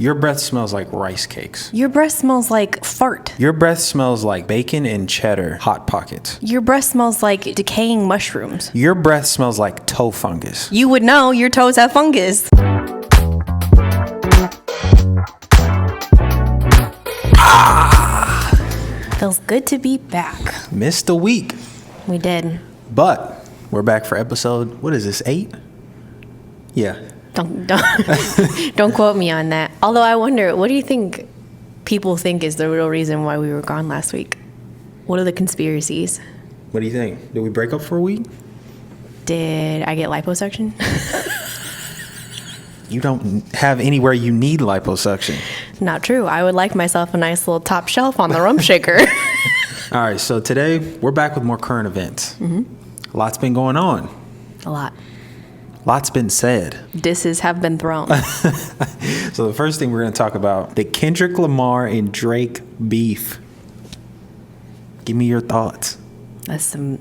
Your breath smells like rice cakes. Your breath smells like fart. Your breath smells like bacon and cheddar Hot Pockets. Your breath smells like decaying mushrooms. Your breath smells like toe fungus. You would know your toes have fungus. Feels good to be back. Missed a week. We did. But we're back for episode, what is this, 8? Yeah. Don't quote me on that. Although I wonder, what do you think people think is the real reason why we were gone last week? What are the conspiracies? What do you think? Did we break up for a week? Did I get liposuction? You don't have anywhere you need liposuction. Not true. I would like myself a nice little top shelf on the rump shaker. All right, so today we're back with more current events. Mm-hmm. Lots been going on. A lot. Lots been said. Disses have been thrown. So the first thing we're going to talk about, the Kendrick Lamar and Drake beef. Give me your thoughts. That's some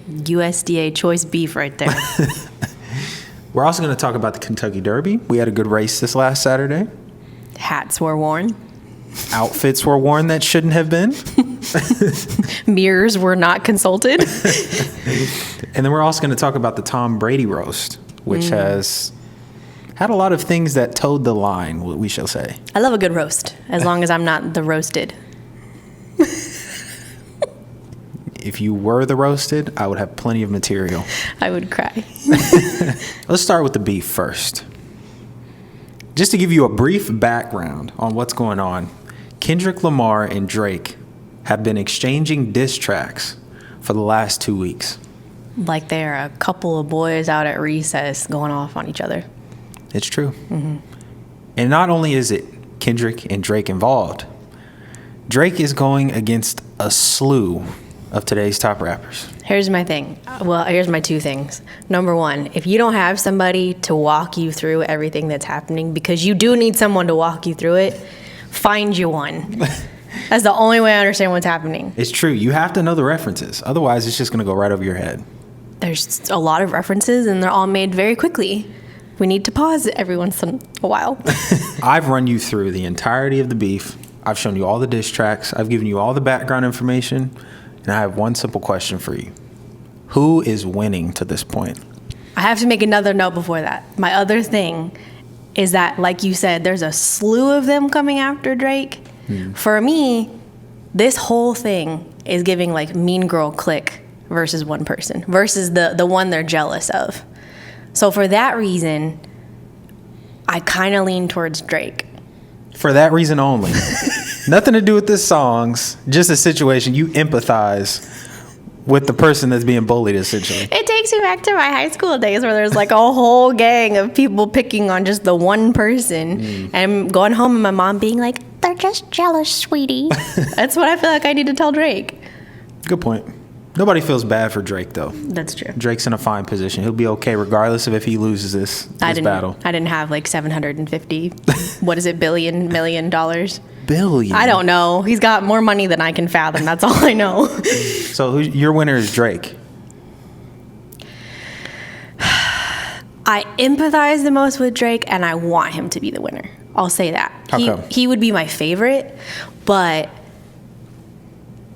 USDA choice beef right there. We're also going to talk about the Kentucky Derby. We had a good race this last Saturday. Hats were worn. Outfits were worn that shouldn't have been. Mirrors were not consulted. And then we're also going to talk about the Tom Brady Roast, which has had a lot of things that towed the line, we shall say. I love a good roast, as long as I'm not the roasted. If you were the roasted, I would have plenty of material. I would cry. Let's start with the beef first. Just to give you a brief background on what's going on, Kendrick Lamar and Drake have been exchanging diss tracks for the last 2 weeks. Like they're a couple of boys out at recess going off on each other. It's true. Mm-hmm. And not only is it Kendrick and Drake involved, Drake is going against a slew of today's top rappers. Here's my thing. Well, here's my 2 things. Number 1, if you don't have somebody to walk you through everything that's happening, because you do need someone to walk you through it, find you one. That's the only way I understand what's happening. It's true. You have to know the references. Otherwise, it's just going to go right over your head. There's a lot of references, and they're all made very quickly. We need to pause every once in a while. I've run you through the entirety of the beef. I've shown you all the diss tracks. I've given you all the background information. And I have one simple question for you. Who is winning to this point? I have to make another note before that. My other thing is that, like you said, there's a slew of them coming after Drake. For me, this whole thing is giving like Mean Girl clique versus one person versus the one they're jealous of. So for that reason, I kind of lean towards Drake. For that reason only. Nothing to do with the songs, just a situation. You empathize with the person that's being bullied, essentially. It takes me back to my high school days where there's like a whole gang of people picking on just the one person. And going home and my mom being like, they're just jealous, sweetie. That's what I feel like I need to tell Drake. Good point. Nobody feels bad for Drake, though. That's true. Drake's in a fine position. He'll be okay regardless of if he loses this battle. I didn't have like 750, million dollars. Billion? I don't know. He's got more money than I can fathom. That's all I know. So your winner is Drake. I empathize the most with Drake, and I want him to be the winner. I'll say that. How come? He would be my favorite, but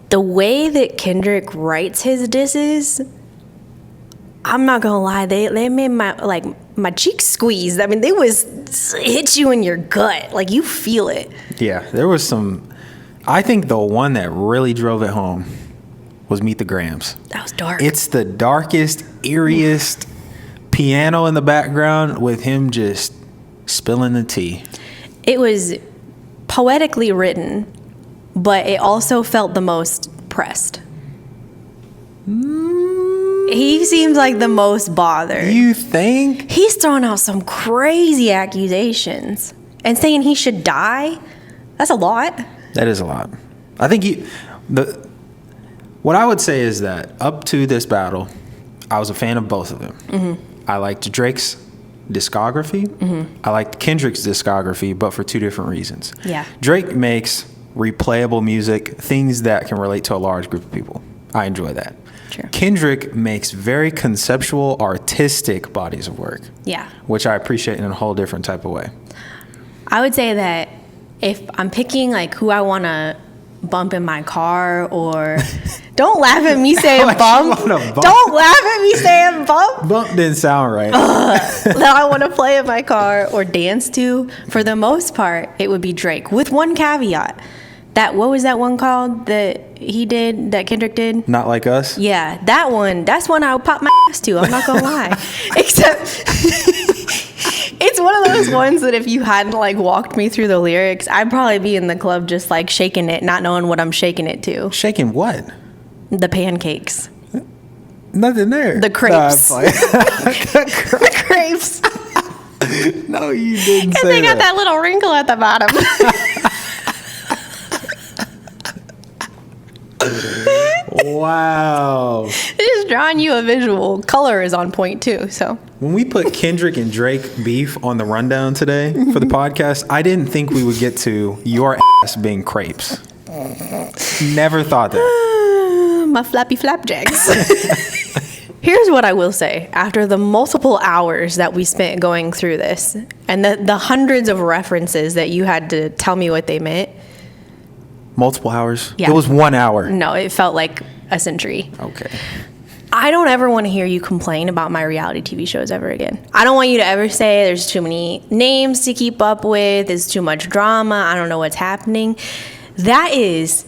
the way that Kendrick writes his disses, I'm not gonna lie, they made my cheeks squeeze. I mean, they hit you in your gut, like you feel it. Yeah, there was some. I think the one that really drove it home was Meet the Grams. That was dark. It's the darkest, eeriest piano in the background with him just spilling the tea. It was poetically written, but it also felt the most pressed. He seems like the most bothered. You think? He's throwing out some crazy accusations and saying he should die. That's a lot. That is a lot. I think what I would say is that up to this battle, I was a fan of both of them. Mm-hmm. I liked Drake's discography. Mm-hmm. I liked Kendrick's discography, but for 2 different reasons. Yeah. Drake makes replayable music, things that can relate to a large group of people. I enjoy that. True. Kendrick makes very conceptual, artistic bodies of work. Yeah. Which I appreciate in a whole different type of way. I would say that if I'm picking like who I want to bump in my car, or don't laugh at me saying bump. Don't laugh at me saying bump. Bump didn't sound right. That I want to play in my car or dance to, for the most part, it would be Drake, with one caveat. That, what was that one called that he did, that Kendrick did? Not Like Us? Yeah, that one. That's one I would pop my ass to. I'm not gonna lie. Except it's one of those ones that if you hadn't like walked me through the lyrics, I'd probably be in the club just like shaking it, not knowing what I'm shaking it to. Shaking what? The pancakes. Nothing there. The crepes. The crepes. No, you didn't say that. They got that little wrinkle at the bottom. Wow. Just drawing you a visual. Color is on point too. So when we put Kendrick and Drake beef on the rundown today for the podcast, I didn't think we would get to your ass being crepes. Never thought that. My flappy flapjacks. Here's what I will say. After the multiple hours that we spent going through this, and the hundreds of references that you had to tell me what they meant. Multiple hours? Yeah. It was 1 hour. No, it felt like a century. Okay. I don't ever want to hear you complain about my reality TV shows ever again. I don't want you to ever say there's too many names to keep up with, there's too much drama, I don't know what's happening. That is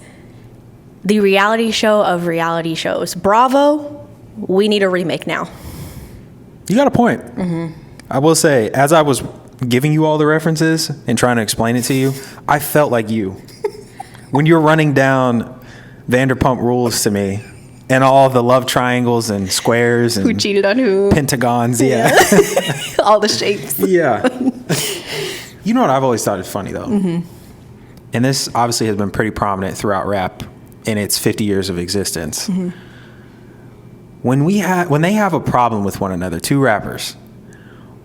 the reality show of reality shows. Bravo, we need a remake now. You got a point. Mm-hmm. I will say, as I was giving you all the references and trying to explain it to you, I felt like you. When you're running down Vanderpump Rules to me, and all the love triangles and squares and who cheated on who, pentagons, yeah. All the shapes. Yeah. You know what I've always thought is funny though? Mm-hmm. And this obviously has been pretty prominent throughout rap in its 50 years of existence. Mm-hmm. When they have a problem with one another, two rappers,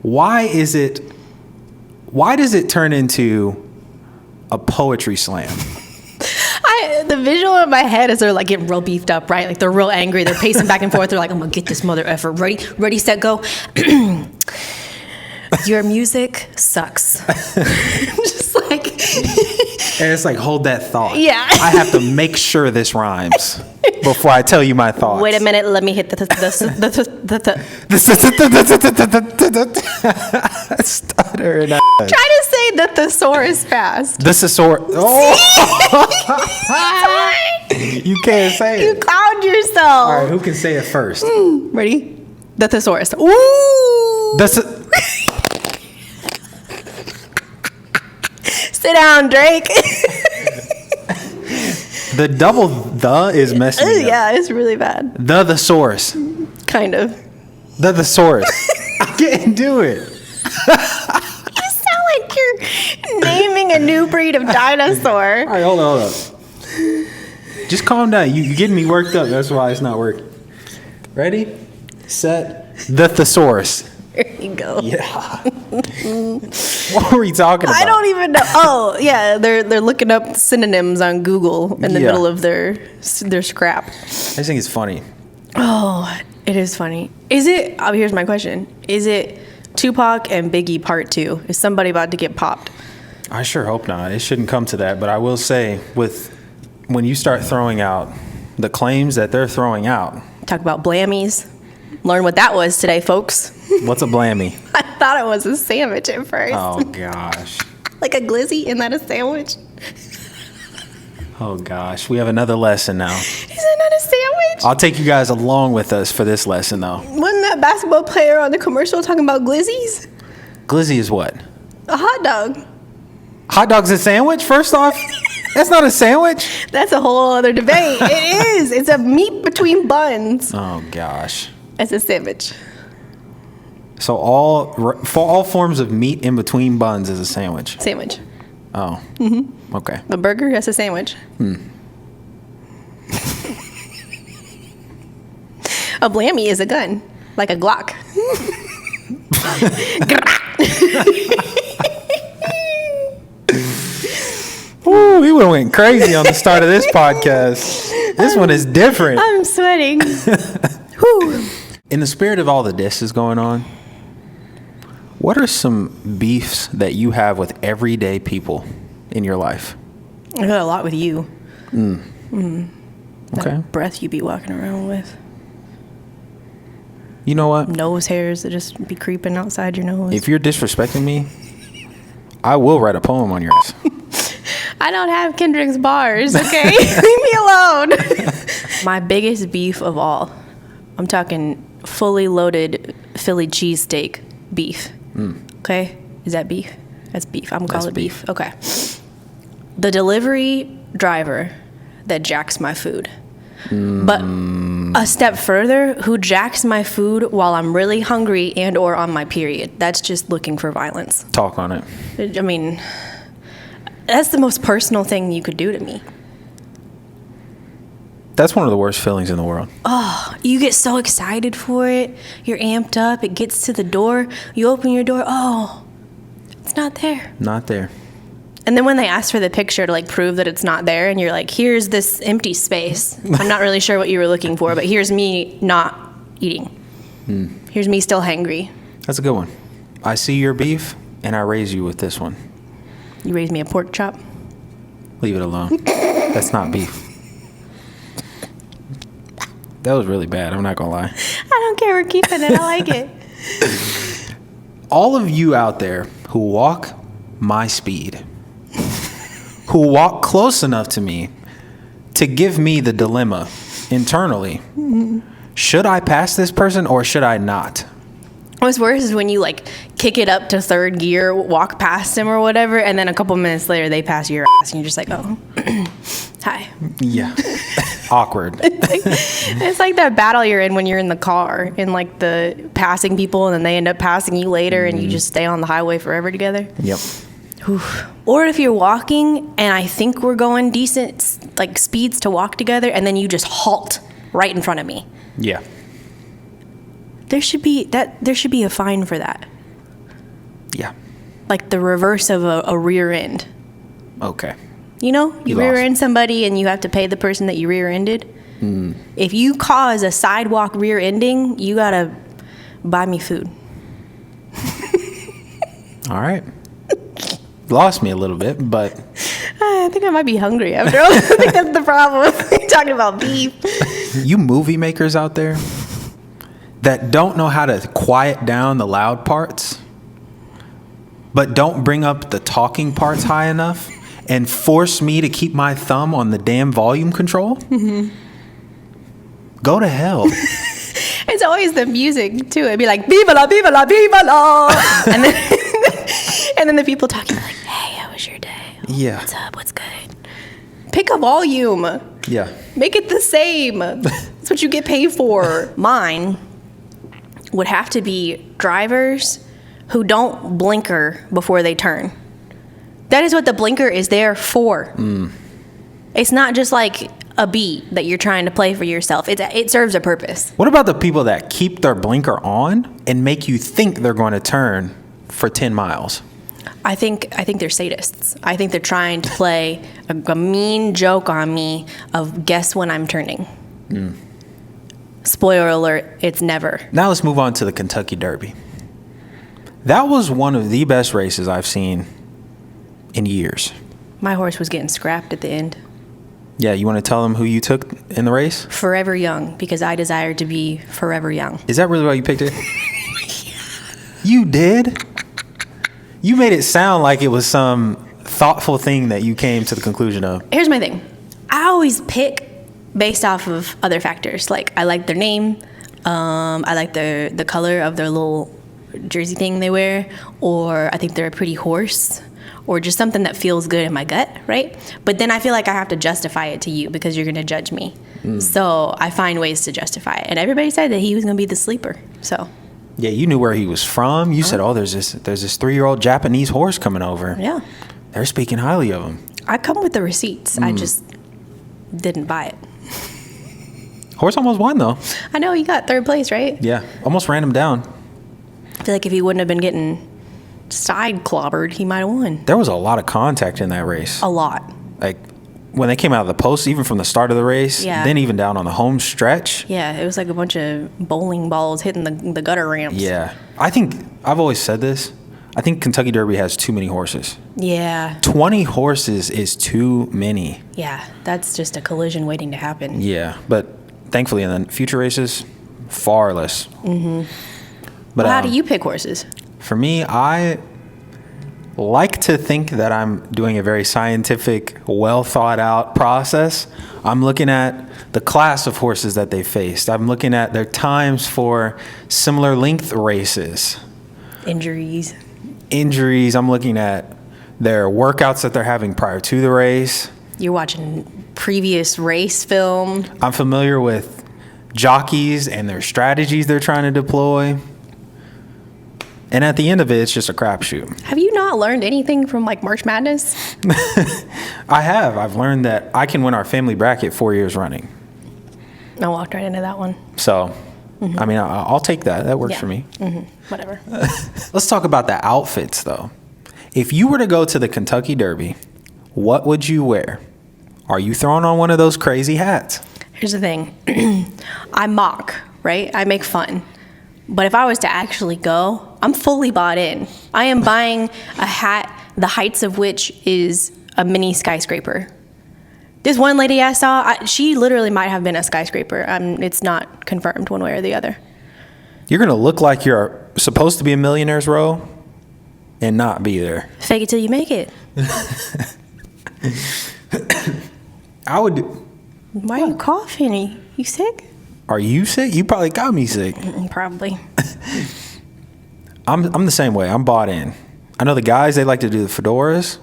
why does it turn into a poetry slam? The visual in my head is they're like getting real beefed up, right? Like they're real angry. They're pacing back and forth. They're like, I'm gonna get this mother effer. Ready, set, go. Your music sucks. Just like. And it's like, hold that thought. Yeah. I have to make sure this rhymes before I tell you my thoughts. Wait a minute, let me hit the stutter and try to say the thesaurus fast. The thesaurus. Oh. You can't say You it. clowned yourself. All right, who can say it first? Ready? The thesaurus. Ooh. Sit down, Drake. The double "the" is messing me up. Yeah, it's really bad. The thesaurus. Kind of. The thesaurus. I can't do it. You sound like you're naming a new breed of dinosaur. All right, hold on. Just calm down. You're getting me worked up. That's why it's not working. Ready, set, the thesaurus. There you go. Yeah. What were we talking about? I don't even know. Oh, yeah, they're looking up synonyms on Google in the middle of their scrap. I just think it's funny. Oh, it is funny. Is it? Oh, here's my question. Is it Tupac and Biggie Part 2? Is somebody about to get popped? I sure hope not. It shouldn't come to that. But I will say, when you start throwing out the claims that they're throwing out. Talk about blammies. Learn what that was today, folks. What's a blammy? I thought it was a sandwich at first. Oh, gosh. Like a glizzy? Isn't that a sandwich? Oh, gosh. We have another lesson now. Is that not a sandwich? I'll take you guys along with us for this lesson, though. Wasn't that basketball player on the commercial talking about glizzies? Glizzy is what? A hot dog. Hot dog's a sandwich, first off? That's not a sandwich. That's a whole other debate. It is. It's a meat between buns. Oh, gosh. It's a sandwich. So all forms of meat in between buns is a sandwich. Sandwich. Oh. Mm-hmm. Okay. A burger, that's a sandwich. A blammy is a gun, like a Glock. Ooh, we went crazy on the start of this podcast. This one is different. I'm sweating. In the spirit of all the disses going on, What are some beefs that you have with everyday people in your life? I got a lot with you. Okay. That breath you be walking around with. You know what? Nose hairs that just be creeping outside your nose. If you're disrespecting me, I will write a poem on your ass. I don't have Kendrick's bars, okay? Leave me alone. My biggest beef of all, I'm talking fully loaded Philly cheesesteak beef. Okay? Is that beef? That's beef. I'm going to call it beef. Okay. The delivery driver that jacks my food. But a step further, who jacks my food while I'm really hungry and or on my period. That's just looking for violence. Talk on it. I mean, that's the most personal thing you could do to me. That's one of the worst feelings in the world. Oh, you get so excited for it. You're amped up. It gets to the door. You open your door. Oh, it's not there. Not there. And then when they ask for the picture to like prove that it's not there, and you're like, here's this empty space. I'm not really sure what you were looking for, but here's me not eating. Here's me still hangry. That's a good one. I see your beef, and I raise you with this one. You raised me a pork chop. Leave it alone. That's not beef. That was really bad. I'm not going to lie. I don't care. We're keeping it. I like it. All of you out there who walk my speed, who walk close enough to me to give me the dilemma internally, should I pass this person or should I not? What's worse is when you like kick it up to third gear, walk past him or whatever, and then a couple minutes later they pass your ass, and you're just like, oh, hi. Yeah. Awkward. It's like that battle you're in when you're in the car and like the passing people, and then they end up passing you later, and you just stay on the highway forever together. Yep. Or if you're walking and I think we're going decent like speeds to walk together, and then you just halt right in front of me. Yeah. There should be a fine for that. Yeah. Like the reverse of a rear end. Okay. You know, you rear end somebody and you have to pay the person that you rear ended. If you cause a sidewalk rear ending, you gotta buy me food. All right. Lost me a little bit, but I think I might be hungry after all. I think that's the problem. Talking about beef. you movie makers out there that don't know how to quiet down the loud parts, but don't bring up the talking parts high enough and force me to keep my thumb on the damn volume control, go to hell. It's always the music, too. It'd be like, viva la, viva la, viva la. and then the people talking like, hey, how was your day? Oh, Yeah. What's up? What's good? Pick a volume. Yeah. Make it the same. That's what you get paid for. Mine would have to be drivers who don't blinker before they turn. That is what the blinker is there for. It's not just like a beat that you're trying to play for yourself. It serves a purpose. What about the people that keep their blinker on and make you think they're going to turn for 10 miles? I think they're sadists. I think they're trying to play a mean joke on me of guess when I'm turning. Spoiler alert, it's never. Now let's move on to the Kentucky Derby. That was one of the best races I've seen in years. My horse was getting scrapped at the end. Yeah, you want to tell them who you took in the race? Forever Young, because I desire to be forever young. Is that really why you picked it? You did? You made it sound like it was some thoughtful thing that you came to the conclusion of. Here's my thing. I always pick based off of other factors. Like, I like their name. I like the color of their little jersey thing they wear. Or I think they're a pretty horse. Or just something that feels good in my gut, right? But then I feel like I have to justify it to you because you're going to judge me. So I find ways to justify it. And everybody said that he was going to be the sleeper. So... Yeah, you knew where he was from. You said, "Oh, there's this 3-year-old Japanese horse coming over." Yeah, they're speaking highly of him. I come with the receipts. I just didn't buy it. Horse almost won though. I know, he got third place, right? Yeah, almost ran him down. I feel like if he wouldn't have been getting side clobbered, he might have won. There was a lot of contact in that race. A lot. Like when they came out of the post, even from the start of the race, then even down on the home stretch. Yeah, it was like a bunch of bowling balls hitting the gutter ramps. Yeah. I think, I've always said this, I think Kentucky Derby has too many horses. Yeah. 20 horses is too many. Yeah, that's just a collision waiting to happen. Yeah, but thankfully in the future races, far less. Mm-hmm. But how do you pick horses? For me, I like to think that I'm doing a very scientific, well thought out process. I'm looking at the class of horses that they faced. I'm looking at their times for similar length races. Injuries. I'm looking at their workouts that they're having prior to the race. You're watching previous race film. I'm familiar with jockeys and their strategies they're trying to deploy. And at the end of it, it's just a crapshoot. Have you not learned anything from like March Madness? I have. I've learned that I can win our family bracket 4 years running. I walked right into that one. So, I mean, I'll take that. That works for me. Whatever. Let's talk about the outfits, though. If you were to go to the Kentucky Derby, what would you wear? Are you throwing on one of those crazy hats? Here's the thing. I mock, right? I make fun. But if I was to actually go, I'm fully bought in. I am buying a hat, the heights of which is a mini skyscraper. This one lady I saw, she literally might have been a skyscraper. It's not confirmed one way or the other. You're going to look like you're supposed to be a millionaire's row and not be there. Fake it till you make it. I would. Why are you coughing? You sick? Are you sick? You probably got me sick. Probably. I'm the same way. I'm bought in. I know the guys, they like to do the fedoras.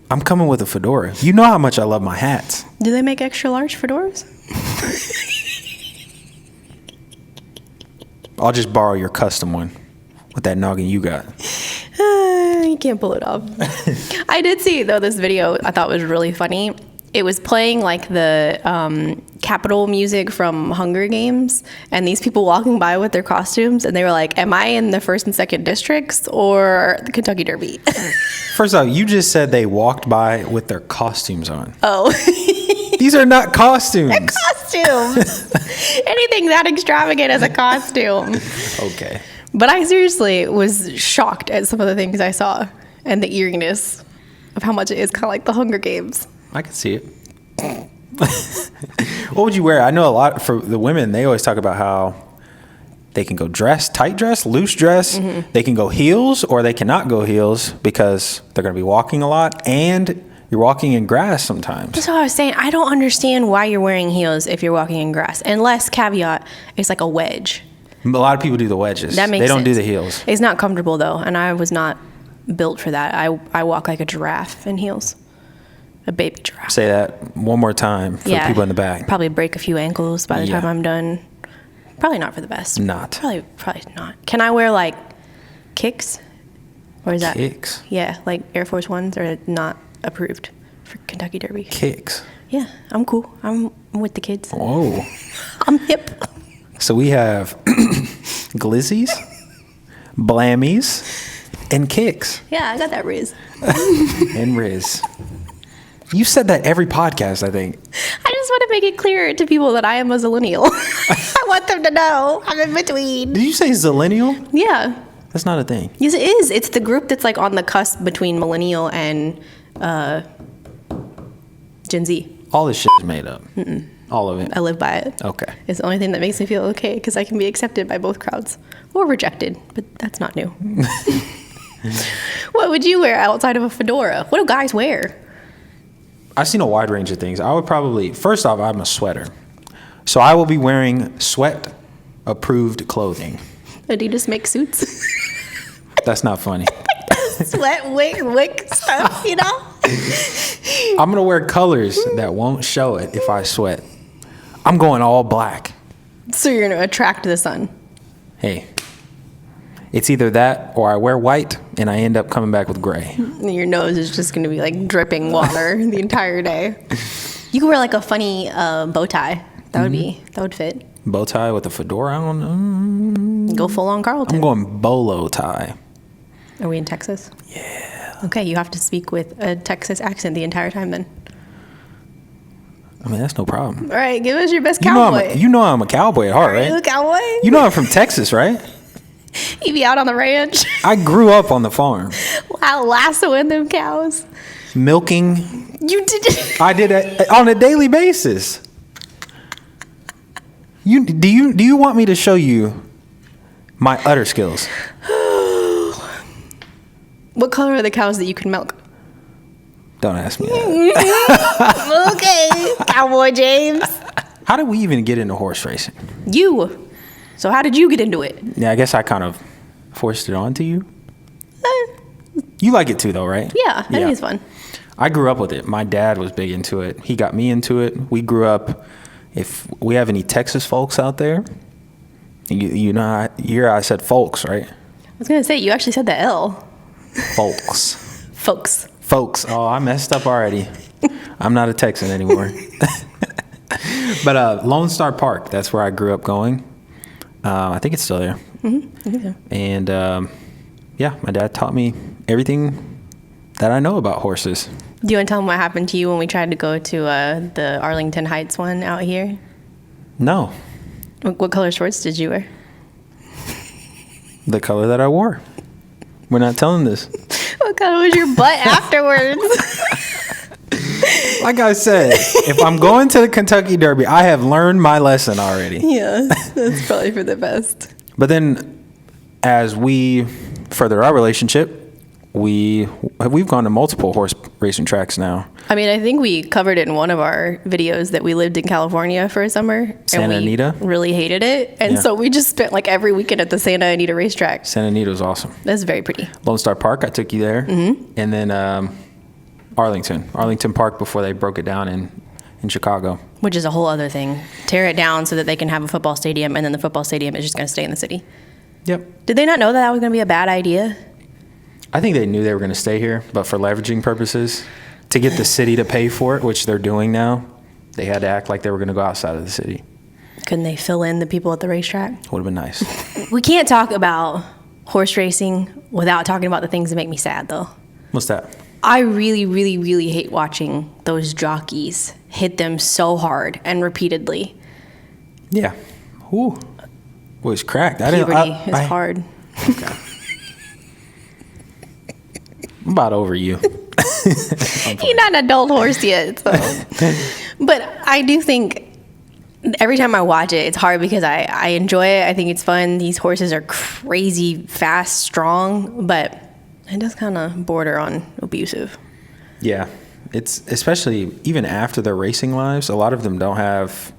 I'm coming with a fedora. You know how much I love my hats. Do they make extra large fedoras? I'll just borrow your custom one with that noggin you got. You can't pull it off. I did see, though, this video I thought was really funny. It was playing like the Capitol music from Hunger Games, and these people walking by with their costumes, and they were like, am I in the 1st and 2nd districts or the Kentucky Derby? First off, you just said they walked by with their costumes on. Oh. These are not costumes. They're costumes. Anything that extravagant as a costume. Okay. But I seriously was shocked at some of the things I saw and the eeriness of how much it is kind of like the Hunger Games. I can see it. What would you wear? I know a lot for the women, they always talk about how they can go tight dress, loose dress. Mm-hmm. They can go heels or they cannot go heels because they're going to be walking a lot and you're walking in grass sometimes. That's what I was saying. I don't understand why you're wearing heels if you're walking in grass. Unless, caveat, it's like a wedge. A lot of people do the wedges. That makes sense. They don't do the sense. heels. It's not comfortable, though, and I was not built for that. I walk like a giraffe in heels. A baby giraffe. Say that one more time for the people in the back. Probably break a few ankles by the time I'm done. Probably not for the best. Not. Probably not. Can I wear, like, kicks? Or is that... Kicks? Yeah, like Air Force Ones are not approved for Kentucky Derby. Kicks? Yeah, I'm cool. I'm with the kids. Whoa. I'm hip. So we have glizzies, blammies, and kicks. Yeah, I got that Riz. And Riz. You said that every podcast, I think. I just want to make it clear to people that I am a zillennial. I want them to know I'm in between. Did you say zillennial? Yeah. That's not a thing. Yes, it is. It's the group that's like on the cusp between millennial and Gen Z. All this shit is made up. Mm-mm. All of it. I live by it. Okay. It's the only thing that makes me feel okay because I can be accepted by both crowds or rejected, but that's not new. What would you wear outside of a fedora? What do guys wear? I've seen a wide range of things. I would probably, first off, I'm a sweater. So I will be wearing sweat-approved clothing. Adidas makes suits. That's not funny. Sweat, wick stuff, you know? I'm going to wear colors that won't show it if I sweat. I'm going all black. So you're going to attract the sun. Hey, it's either that or I wear white and I end up coming back with gray. Your nose is just going to be like dripping water the entire day. You could wear like a funny bow tie. That would fit. Bow tie with a fedora on? Go full on Carlton. I'm going bolo tie. Are we in Texas? Yeah. Okay, you have to speak with a Texas accent the entire time then. I mean, that's no problem. All right, give us your best You cowboy. know I'm a cowboy at heart, Are you a right? cowboy? You know I'm from Texas, right? You be out on the ranch. I grew up on the farm. Wow, lassoing them cows. Milking. You did. I did it on a daily basis. Do you want me to show you my utter skills? What color are the cows that you can milk? Don't ask me that. Okay, Cowboy James. How did we even get into horse racing? You. So how did you get into it? Yeah, I guess I kind of forced it onto you. You like it too, though, right? Yeah, I think it's fun. I grew up with it. My dad was big into it. He got me into it. We grew up. If we have any Texas folks out there, you know, I said folks, right? I was gonna say you actually said the L. Folks. Folks. Oh, I messed up already. I'm not a Texan anymore. But Lone Star Park, that's where I grew up going. I think it's still there. Mm-hmm. I think so. And yeah, my dad taught me everything that I know about horses. Do you want to tell them what happened to you when we tried to go to the Arlington Heights one out here? No. What color shorts did you wear? The color that I wore. We're not telling this. What color was your butt afterwards? Like I said, if I'm going to the Kentucky Derby, I have learned my lesson already. Yeah, that's probably for the best. But then as we further our relationship, we've gone to multiple horse racing tracks now. I mean, I think we covered it in one of our videos that we lived in California for a summer. Santa and we Anita? really hated it. And Yeah. So we just spent like every weekend at the Santa Anita racetrack. Santa Anita was awesome. That's very pretty. Lone Star Park, I took you there. Mm-hmm. And then Arlington Park before they broke it down in Chicago. Which is a whole other thing. Tear it down so that they can have a football stadium, and then the football stadium is just going to stay in the city. Yep. Did they not know that that was going to be a bad idea? I think they knew they were going to stay here, but for leveraging purposes, to get the city to pay for it, which they're doing now, they had to act like they were going to go outside of the city. Couldn't they fill in the people at the racetrack? Would have been nice. We can't talk about horse racing without talking about the things that make me sad, though. What's that? I really, really, really hate watching those jockeys hit them so hard and repeatedly. Yeah. Ooh. Was cracked. Puberty is hard. Okay. I'm about over you. You're not an adult horse yet. So. But I do think every time I watch it, it's hard because I enjoy it. I think it's fun. These horses are crazy, fast, strong, but it does kind of border on abusive. Yeah. It's especially even after their racing lives, a lot of them don't have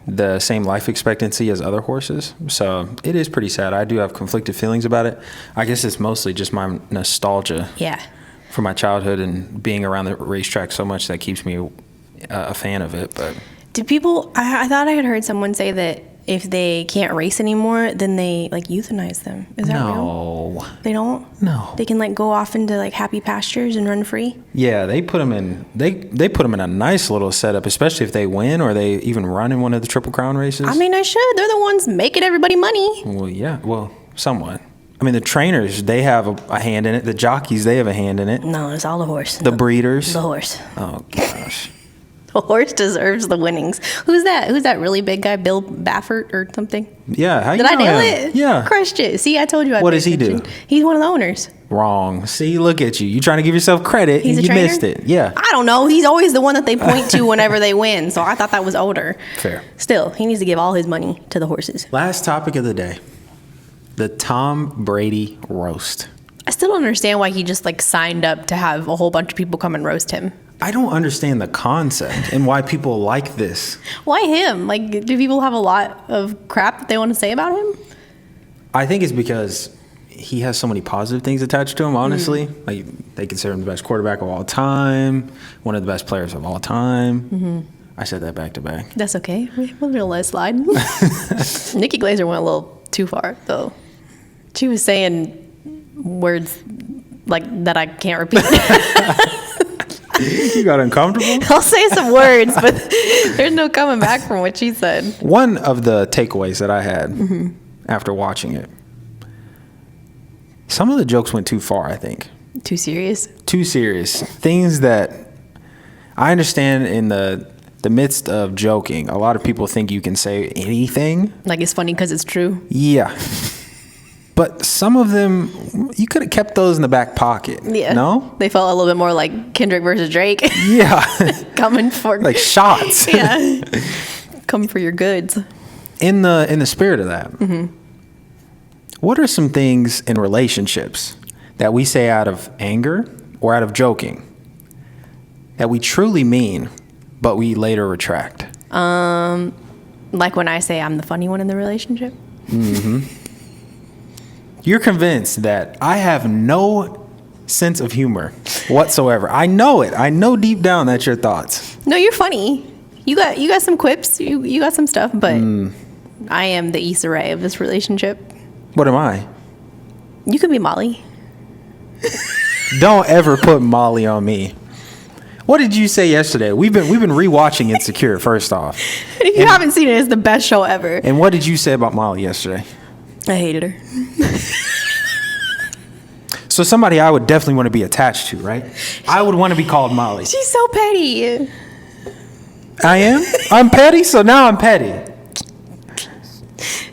the same life expectancy as other horses. So it is pretty sad. I do have conflicted feelings about it. I guess it's mostly just my nostalgia. Yeah. For my childhood and being around the racetrack so much that keeps me a fan of it. But do people, I thought I had heard someone say that if they can't race anymore, then they like euthanize them. Is that real? No. They don't? No. They can like go off into like happy pastures and run free? Yeah, they put them in. They put them in a nice little setup, especially if they win or they even run in one of the Triple Crown races. I mean, I should. They're the ones making everybody money. Well, yeah. Well, somewhat. I mean, the trainers, they have a hand in it. The jockeys, they have a hand in it. No, it's all the horse. The breeders. The horse. Oh, gosh. The horse deserves the winnings. Who's that? Who's that really big guy? Bill Baffert or something? Yeah. How you Did I know nail him? it? Yeah. Crushed it. See, I told you. What does he do? He's one of the owners. Wrong. See, look at you. You trying to give yourself credit. He's and a you trainer? missed it. Yeah. I don't know. He's always the one that they point to whenever they win. So I thought that was older. Fair. Still, he needs to give all his money to the horses. Last topic of the day. The Tom Brady Roast. I still don't understand why he just like signed up to have a whole bunch of people come and roast him. I don't understand the concept and why people like this. Why him? Like, do people have a lot of crap that they want to say about him? I think it's because he has so many positive things attached to him, honestly. Like, they consider him the best quarterback of all time, one of the best players of all time. I said that back to back. That's okay. We'll let it slide. Nikki Glaser went a little too far, though. She was saying words like that I can't repeat. You got uncomfortable? I'll say some words, but there's no coming back from what she said. One of the takeaways that I had after watching it, some of the jokes went too far, I think. Too serious? Too serious. Things that I understand in the the midst of joking, a lot of people think you can say anything. Like it's funny because it's true. Yeah. But some of them, you could have kept those in the back pocket. Yeah. No? They felt a little bit more like Kendrick versus Drake. Yeah. Coming for like shots. Yeah. Coming for your goods. In the spirit of that, what are some things in relationships that we say out of anger or out of joking that we truly mean, but we later retract? Like when I say I'm the funny one in the relationship. You're convinced that I have no sense of humor whatsoever. I know it. I know deep down that's your thoughts. No, you're funny. You got some quips. You got some stuff, but I am the Issa Rae of this relationship. What am I? You could be Molly. Don't ever put Molly on me. What did you say yesterday? We've been rewatching Insecure. First off, And if you haven't seen it, it's the best show ever. and what did you say about Molly yesterday? I hated her. So somebody I would definitely want to be attached to, right? I would want to be called Molly. She's so petty. I am? I'm petty, so now I'm petty.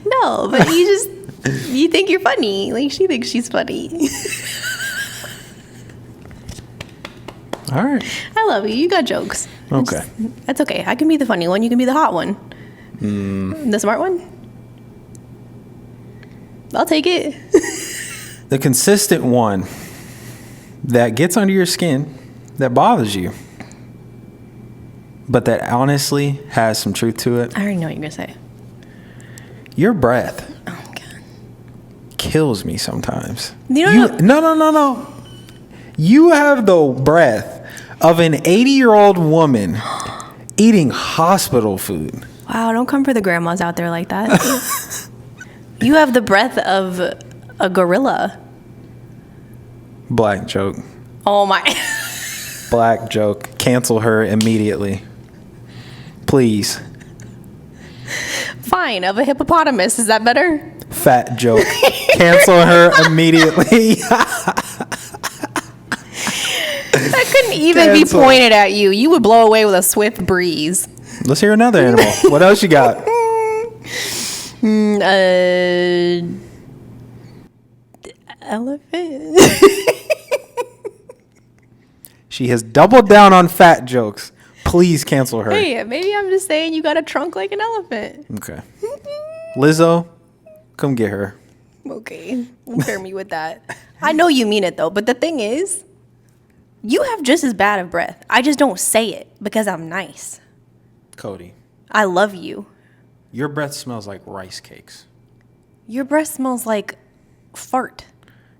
No, but you think you're funny. Like she thinks she's funny. All right. I love you. You got jokes. Okay. That's okay. I can be the funny one. You can be the hot one. The smart one. I'll take it. The consistent one that gets under your skin, that bothers you, but that honestly has some truth to it. I already know what you're gonna say. Your breath Oh God. kills me sometimes. You don't know. No. You have the breath of an 80-year-old woman eating hospital food. Wow, don't come for the grandmas out there like that. You have the breath of a gorilla. Black joke. Oh my. Black joke. Cancel her immediately. Please. Fine, of a hippopotamus. Is that better? Fat joke. Cancel her immediately. That couldn't even be Cancel. pointed at you. You would blow away with a swift breeze. Let's hear another animal. What else you got? Elephant. She has doubled down on fat jokes. Please cancel her. Hey, maybe I'm just saying you got a trunk like an elephant. Okay. Lizzo, come get her. Okay, don't pair me with that. I know you mean it though, but the thing is, you have just as bad of breath. I just don't say it because I'm nice. Cody, I love you. your breath smells like rice cakes. Your breath smells like fart.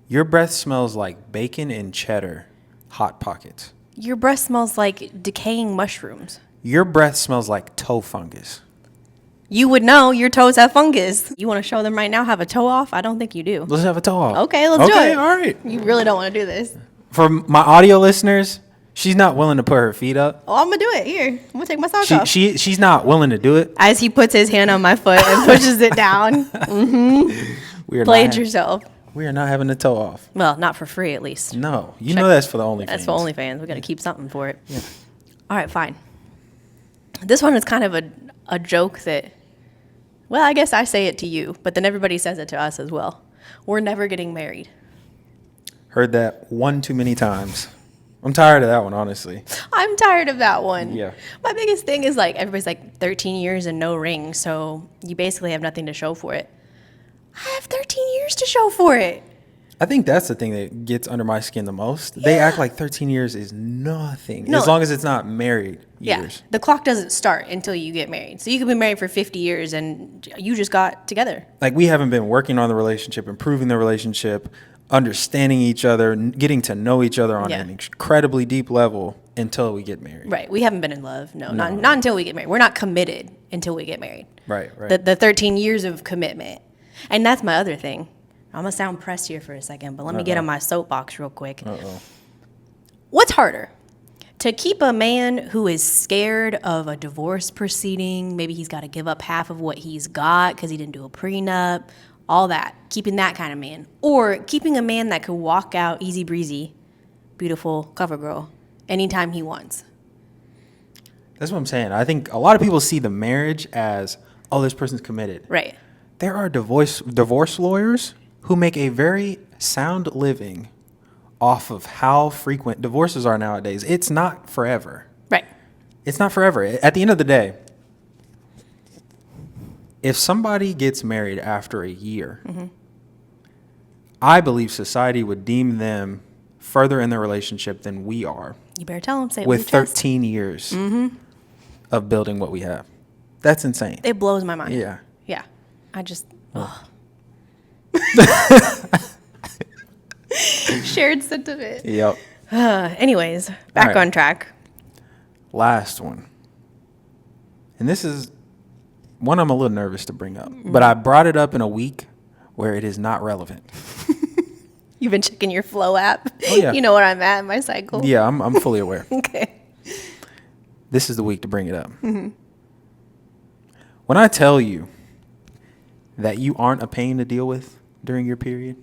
Your breath smells like bacon and cheddar Hot Pockets. Your breath smells like decaying mushrooms. Your breath smells like toe fungus. You would know your toes have fungus. You want to show them right now, have a toe off? I don't think you do. Let's have a toe off. Okay, let's do it. Okay, all right. You really don't want to do this. For my audio listeners, she's not willing to put her feet up. Oh, I'm going to do it. Here, I'm going to take my socks off. She's not willing to do it. As he puts his hand on my foot and pushes it down. We are Played not, yourself. we are not having a toe off. Well, not for free at least. No, you know that's for the OnlyFans. That's for OnlyFans. We got to keep something for it. Yeah. All right, fine. This one is kind of a joke that, well, I guess I say it to you, but then everybody says it to us as well. We're never getting married. Heard that one too many times. I'm tired of that one, honestly. I'm tired of that one. Yeah. My biggest thing is like, everybody's like 13 years and no ring, so you basically have nothing to show for it. I have 13 years to show for it. I think that's the thing that gets under my skin the most. They act like 13 years is nothing, No. as long as it's not married years. Yeah, the clock doesn't start until you get married. So you could be married for 50 years and you just got together. Like, we haven't been working on the relationship, improving the relationship, understanding each other, getting to know each other on an incredibly deep level until we get married. Right. We haven't been in love. No. Not until we get married. We're not committed until we get married. Right, right. The 13 years of commitment. And that's my other thing. I'm going to sound pressed here for a second, but let me get on my soapbox real quick. What's harder? To keep a man who is scared of a divorce proceeding, maybe he's got to give up half of what he's got because he didn't do a prenup, all that, keeping that kind of man. Or keeping a man that could walk out easy breezy, beautiful cover girl, anytime he wants. That's what I'm saying. I think a lot of people see the marriage as, oh, this person's committed. Right. There are divorce lawyers who make a very sound living off of how frequent divorces are nowadays. It's not forever. Right. It's not forever. At the end of the day, if somebody gets married after a year, I believe society would deem them further in their relationship than we are. You better tell them. Say it with with your chest. 13 years of building what we have. That's insane. It blows my mind. Yeah. Yeah. I just. Shared sentiment. Yep. Anyways, back on track. Last one. And this is one I'm a little nervous to bring up, but I brought it up in a week where it is not relevant. You've been checking your Flow app. Oh, yeah. You know where I'm at in my cycle. Yeah, I'm fully aware. Okay. This is the week to bring it up. When I tell you that you aren't a pain to deal with during your period,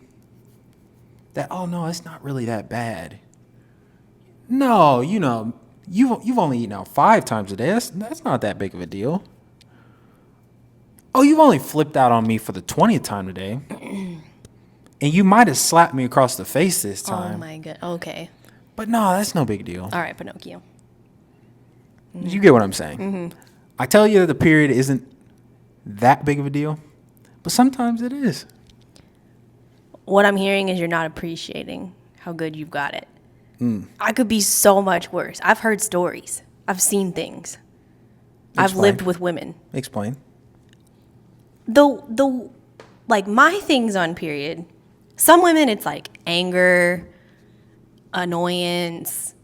that, oh no, it's not really that bad. No, you know, you've only eaten out 5 times a day. That's not that big of a deal. Oh, you've only flipped out on me for the 20th time today. And you might have slapped me across the face this time. Oh my god. Okay. But no, that's no big deal. All right, Pinocchio. You get what I'm saying? I tell you that the period isn't that big of a deal, but sometimes it is. What I'm hearing is you're not appreciating how good you've got it. I could be so much worse. I've heard stories. I've seen things. I've lived with women. Explain. The like my things on period. Some women, it's like anger, annoyance,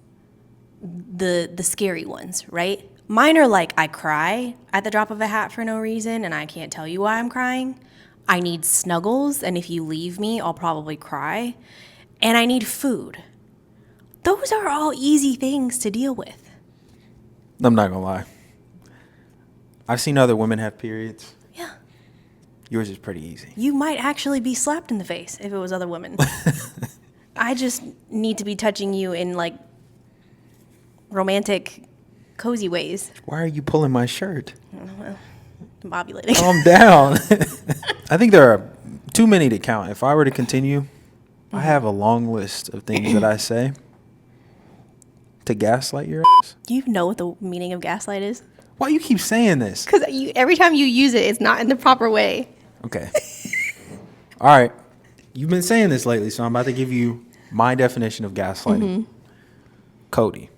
the scary ones, right? Mine are like I cry at the drop of a hat for no reason, and I can't tell you why I'm crying. I need snuggles, and if you leave me, I'll probably cry. And I need food. Those are all easy things to deal with. I'm not gonna lie. I've seen other women have periods. Yeah. Yours is pretty easy. You might actually be slapped in the face if it was other women. I just need to be touching you in like romantic, cozy ways. Why are you pulling my shirt? I'm ovulating. Calm down. I think there are too many to count. If I were to continue, I have a long list of things that I say to gaslight your ass. Do you know what the meaning of gaslight is? Why you keep saying this? Because every time you use it, it's not in the proper way. Okay. All right. You've been saying this lately, so I'm about to give you my definition of gaslighting. Cody.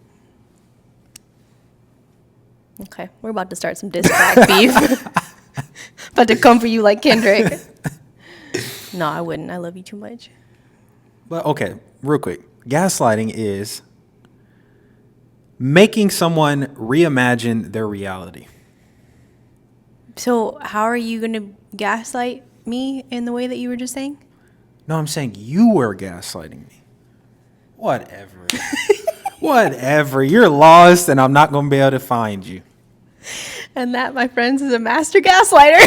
Okay, we're about to start some diss track beef. About to come for you like Kendrick. No, I wouldn't. I love you too much. But okay, real quick. Gaslighting is making someone reimagine their reality. So how are you going to gaslight me in the way that you were just saying? No, I'm saying you were gaslighting me. Whatever. Whatever. You're lost and I'm not going to be able to find you. And that, my friends, is a master gaslighter.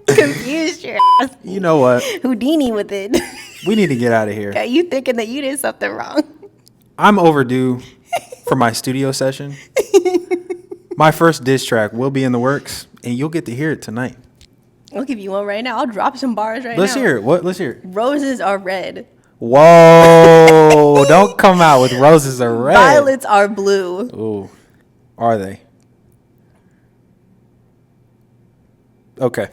Confused your ass. You know what? Houdini with it. We need to get out of here. Got you thinking that you did something wrong. I'm overdue for my studio session. My first diss track will be in the works, and you'll get to hear it tonight. I'll give you one right now. I'll drop some bars right Let's now. hear it. What? Let's hear it. Roses are red. Whoa! Don't come out with roses are red. Violets are blue. Ooh, are they? Okay.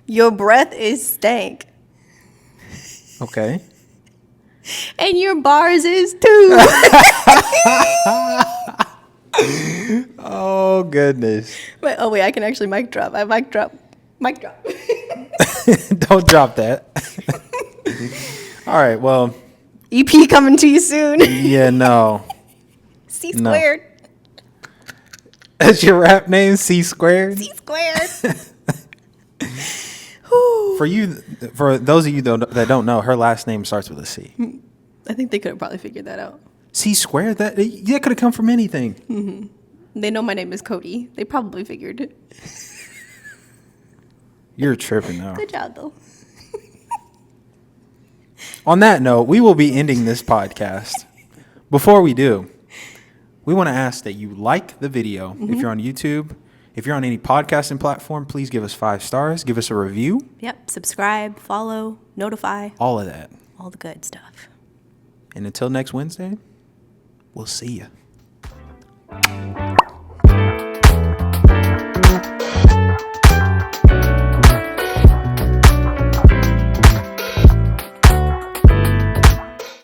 Your breath is stank. Okay. And your bars is too. Oh goodness. Wait, oh wait, I can actually mic drop. I mic drop. Mic drop. Don't drop that. All right. Well. EP coming to you soon. Yeah. No. C squared. That's your rap name, C squared. C squared. For those of you that don't know, her last name starts with a C. I think they could have probably figured that out. C squared? That could have come from anything. Mm-hmm. They know my name is Cody. They probably figured it. You're tripping now. Good job, though. On that note, we will be ending this podcast. Before we do, we want to ask that you like the video. If you're on YouTube, if you're on any podcasting platform, please give us 5 stars. Give us a review. Yep. Subscribe, follow, notify. All of that. All the good stuff. And until next Wednesday, we'll see you.